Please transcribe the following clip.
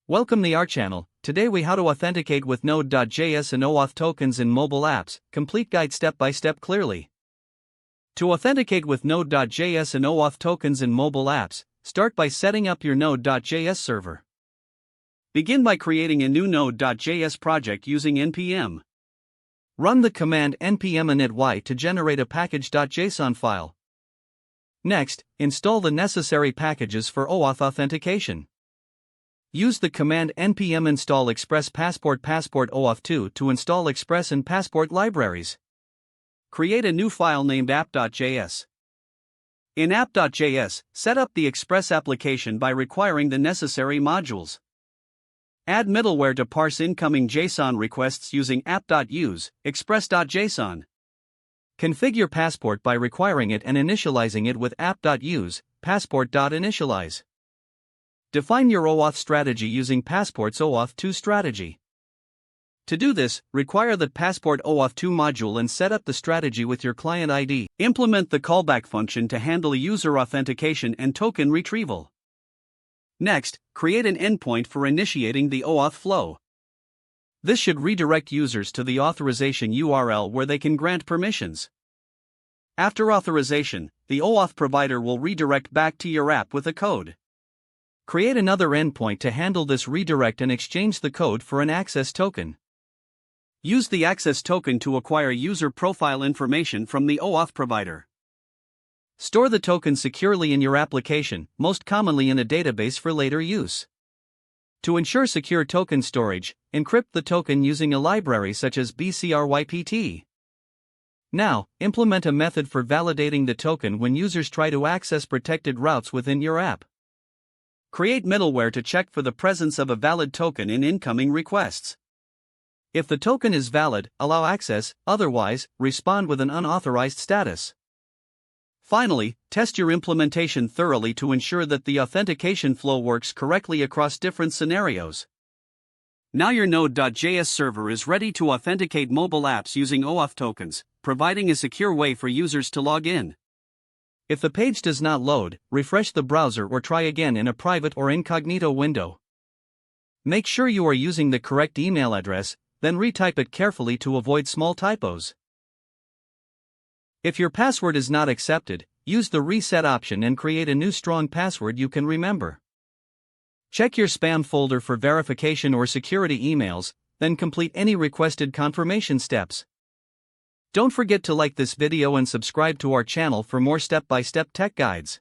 Welcome to our channel. Today we how to authenticate with Node.js and OAuth tokens in mobile apps. Complete guide step by step clearly. To authenticate with Node.js and OAuth tokens in mobile apps, start by setting up your Node.js server. Begin by creating a new Node.js project using npm. Run the command npm init to generate a package.json file. Next, install the necessary packages for OAuth authentication. Use the command npm install express passport OAuth 2 to install express and passport libraries. Create a new file named app.js. In app.js, set up the express application by requiring the necessary modules. Add middleware to parse incoming JSON requests using app.use, express.json. Configure passport by requiring it and initializing it with app.use, passport.initialize. Define your OAuth strategy using Passport's OAuth 2 strategy. To do this, require the Passport OAuth 2 module and set up the strategy with your client ID. Implement the callback function to handle user authentication and token retrieval. Next, create an endpoint for initiating the OAuth flow. This should redirect users to the authorization URL where they can grant permissions. After authorization, the OAuth provider will redirect back to your app with a code. Create another endpoint to handle this redirect and exchange the code for an access token. Use the access token to acquire user profile information from the OAuth provider. Store the token securely in your application, most commonly in a database for later use. To ensure secure token storage, encrypt the token using a library such as bcrypt. Now, implement a method for validating the token when users try to access protected routes within your app. Create middleware to check for the presence of a valid token in incoming requests. If the token is valid, allow access, otherwise, respond with an unauthorized status. Finally, test your implementation thoroughly to ensure that the authentication flow works correctly across different scenarios. Now your Node.js server is ready to authenticate mobile apps using OAuth tokens, providing a secure way for users to log in. If the page does not load, refresh the browser or try again in a private or incognito window. Make sure you are using the correct email address, then retype it carefully to avoid small typos. If your password is not accepted, use the reset option and create a new strong password you can remember. Check your spam folder for verification or security emails, then complete any requested confirmation steps. Don't forget to like this video and subscribe to our channel for more step-by-step tech guides.